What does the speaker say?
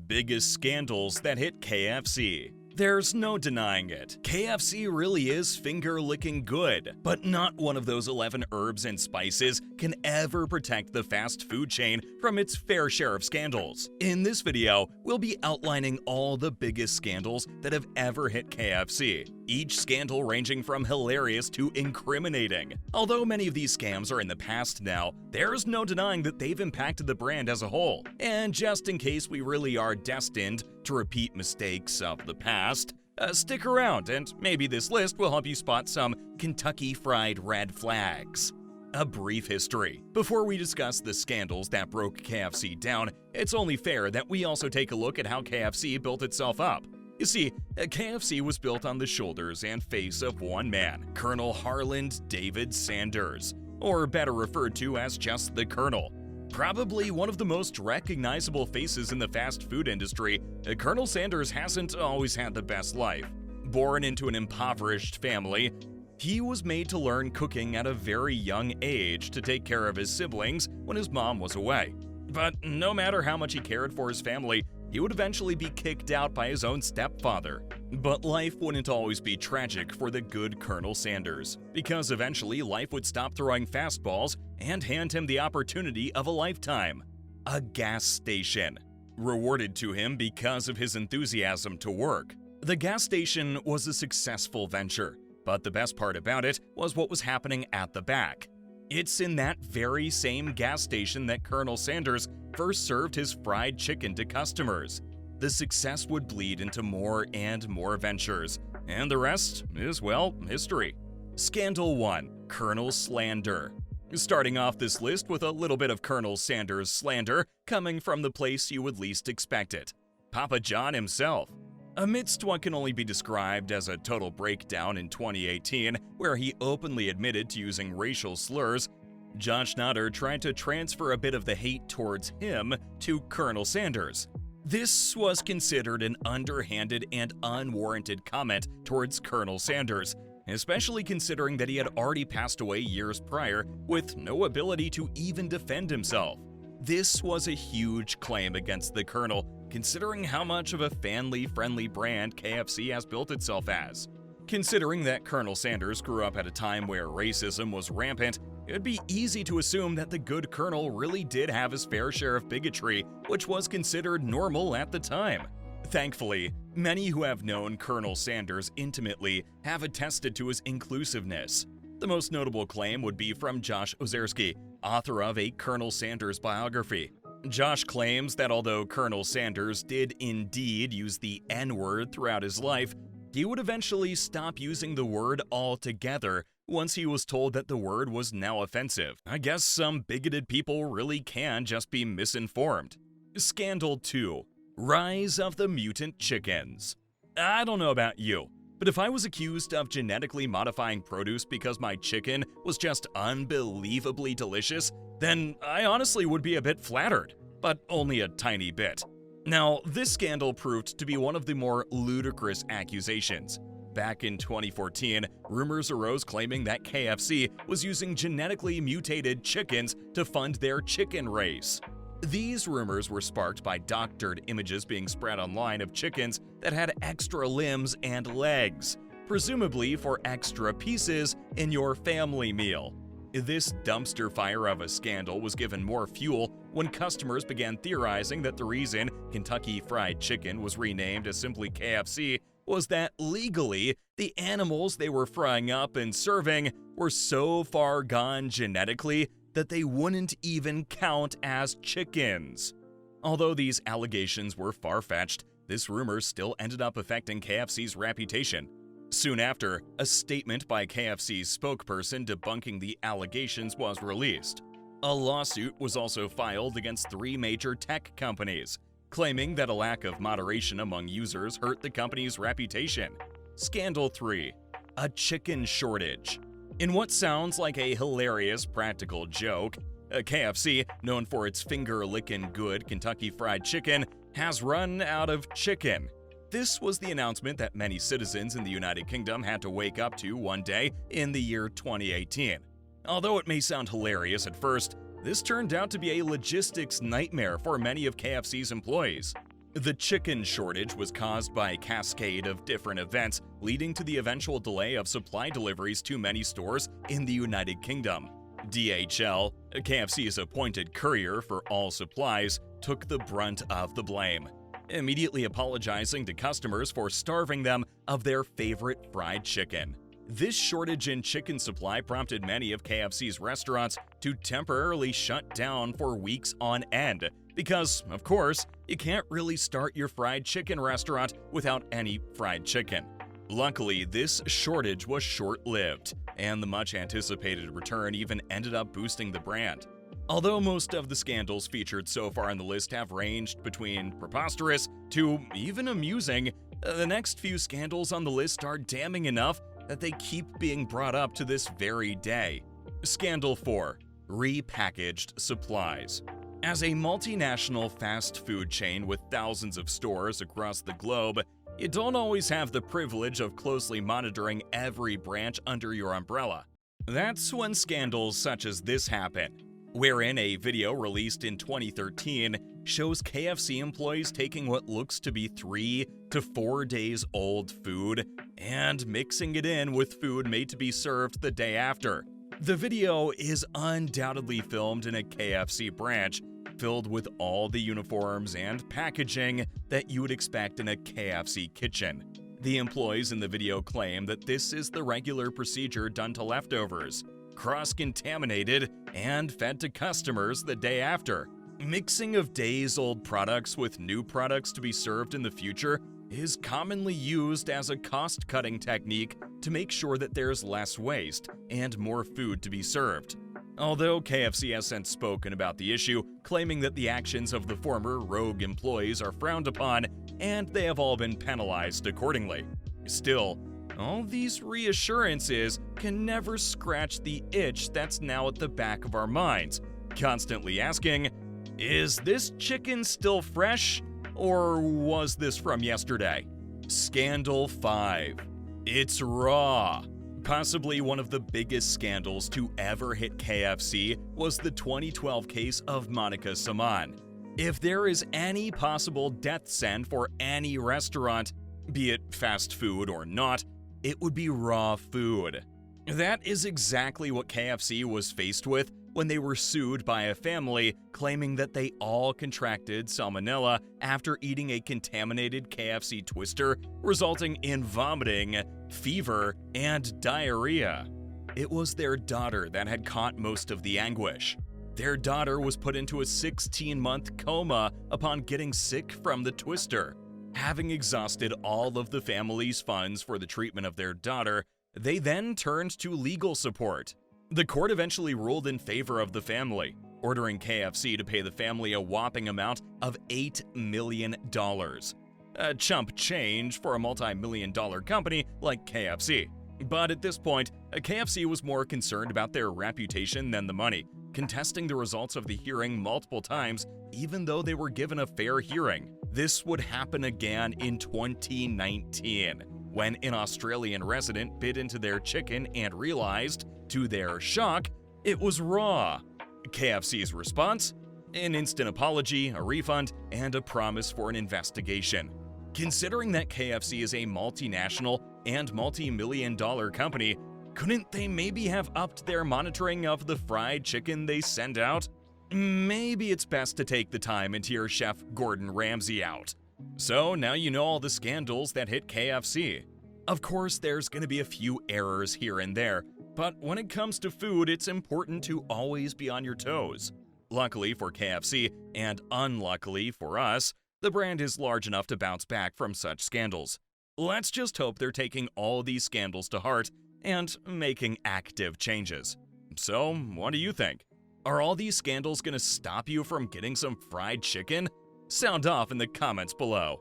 biggest scandals that hit KFC. There's no denying it. KFC really is finger-licking good, but not one of those 11 herbs and spices can ever protect the fast food chain from its fair share of scandals. In this video, we'll be outlining all the biggest scandals that have ever hit KFC, each scandal ranging from hilarious to incriminating. Although many of these scams are in the past now, there's no denying that they've impacted the brand as a whole. And just in case we really are destined to repeat mistakes of the past, stick around and maybe this list will help you spot some Kentucky Fried red flags. A brief history. Before we discuss the scandals that broke KFC down, it's only fair that we also take a look at how KFC built itself up. You see, KFC was built on the shoulders and face of one man, Colonel Harland David Sanders, or better referred to as just the Colonel. Probably one of the most recognizable faces in the fast food industry, Colonel Sanders hasn't always had the best life. Born into an impoverished family, he was made to learn cooking at a very young age to take care of his siblings when his mom was away. But no matter how much he cared for his family, he would eventually be kicked out by his own stepfather. But life wouldn't always be tragic for the good Colonel Sanders, because eventually life would stop throwing fastballs and hand him the opportunity of a lifetime: a gas station, rewarded to him because of his enthusiasm to work. The gas station was a successful venture, but the best part about it was what was happening at the back. It's in that very same gas station that Colonel Sanders first served his fried chicken to customers. The success would bleed into more and more ventures, and the rest is, well, history. Scandal 1. Colonel Slander. Starting off this list with a little bit of Colonel Sanders slander coming from the place you would least expect it: Papa John himself. Amidst what can only be described as a total breakdown in 2018, where he openly admitted to using racial slurs, Josh Nader tried to transfer a bit of the hate towards him to Colonel Sanders. This was considered an underhanded and unwarranted comment towards Colonel Sanders, especially considering that he had already passed away years prior with no ability to even defend himself. This was a huge claim against the Colonel, considering how much of a family-friendly brand KFC has built itself as. Considering that Colonel Sanders grew up at a time where racism was rampant, it'd be easy to assume that the good Colonel really did have his fair share of bigotry, which was considered normal at the time. Thankfully, many who have known Colonel Sanders intimately have attested to his inclusiveness. The most notable claim would be from Josh Ozerski, author of a Colonel Sanders biography. Josh claims that although Colonel Sanders did indeed use the N-word throughout his life, he would eventually stop using the word altogether once he was told that the word was now offensive. I guess some bigoted people really can just be misinformed. Scandal 2. Rise of the mutant chickens. I don't know about you, but if I was accused of genetically modifying produce because my chicken was just unbelievably delicious, then I honestly would be a bit flattered, but only a tiny bit. Now, this scandal proved to be one of the more ludicrous accusations. Back in 2014, rumors arose claiming that KFC was using genetically mutated chickens to fund their chicken race. These rumors were sparked by doctored images being spread online of chickens that had extra limbs and legs, presumably for extra pieces in your family meal. This dumpster fire of a scandal was given more fuel when customers began theorizing that the reason Kentucky Fried Chicken was renamed as simply KFC was that legally, the animals they were frying up and serving were so far gone genetically that they wouldn't even count as chickens. Although these allegations were far-fetched, this rumor still ended up affecting KFC's reputation. Soon after, a statement by KFC's spokesperson debunking the allegations was released. A lawsuit was also filed against 3 major tech companies, claiming that a lack of moderation among users hurt the company's reputation. Scandal 3. A chicken shortage. In what sounds like a hilarious practical joke, KFC, known for its finger-lickin' good Kentucky Fried Chicken, has run out of chicken. This was the announcement that many citizens in the United Kingdom had to wake up to one day in the year 2018. Although it may sound hilarious at first, this turned out to be a logistics nightmare for many of KFC's employees. The chicken shortage was caused by a cascade of different events, leading to the eventual delay of supply deliveries to many stores in the United Kingdom. DHL, KFC's appointed courier for all supplies, took the brunt of the blame, immediately apologizing to customers for starving them of their favorite fried chicken. This shortage in chicken supply prompted many of KFC's restaurants to temporarily shut down for weeks on end, because, of course, you can't really start your fried chicken restaurant without any fried chicken. Luckily, this shortage was short-lived, and the much-anticipated return even ended up boosting the brand. Although most of the scandals featured so far on the list have ranged between preposterous to even amusing, the next few scandals on the list are damning enough that they keep being brought up to this very day. Scandal 4. Repackaged supplies. As a multinational fast food chain with thousands of stores across the globe, you don't always have the privilege of closely monitoring every branch under your umbrella. That's when scandals such as this happen, wherein a video released in 2013 shows KFC employees taking what looks to be 3 to 4 days old food and mixing it in with food made to be served the day after. The video is undoubtedly filmed in a KFC branch, filled with all the uniforms and packaging that you would expect in a KFC kitchen. The employees in the video claim that this is the regular procedure done to leftovers, cross-contaminated and fed to customers the day after. Mixing of days-old products with new products to be served in the future is commonly used as a cost-cutting technique to make sure that there's less waste and more food to be served. Although KFC has since spoken about the issue, claiming that the actions of the former rogue employees are frowned upon and they have all been penalized accordingly. Still, all these reassurances can never scratch the itch that's now at the back of our minds, constantly asking, is this chicken still fresh, or was this from yesterday? Scandal 5. It's raw. Possibly one of the biggest scandals to ever hit KFC was the 2012 case of Monica Saman. If there is any possible death sentence for any restaurant, be it fast food or not, it would be raw food. That is exactly what KFC was faced with when they were sued by a family claiming that they all contracted salmonella after eating a contaminated KFC twister, resulting in vomiting, fever, and diarrhea. It was their daughter that had caught most of the anguish. Their daughter was put into a 16-month coma upon getting sick from the twister. Having exhausted all of the family's funds for the treatment of their daughter, they then turned to legal support. The court eventually ruled in favor of the family, ordering KFC to pay the family a whopping amount of $8 million. A chump change for a multi-million-dollar company like KFC. But at this point, KFC was more concerned about their reputation than the money, contesting the results of the hearing multiple times, even though they were given a fair hearing. This would happen again in 2019, when an Australian resident bit into their chicken and realized, to their shock, it was raw. KFC's response? An instant apology, a refund, and a promise for an investigation. Considering that KFC is a multinational and multi-million-dollar company, couldn't they maybe have upped their monitoring of the fried chicken they send out? Maybe it's best to take the time and hear Chef Gordon Ramsay out. So now you know all the scandals that hit KFC. Of course, there's gonna be a few errors here and there, but when it comes to food, it's important to always be on your toes. Luckily for KFC, and unluckily for us, the brand is large enough to bounce back from such scandals. Let's just hope they're taking all these scandals to heart and making active changes. So, what do you think? Are all these scandals gonna stop you from getting some fried chicken? Sound off in the comments below.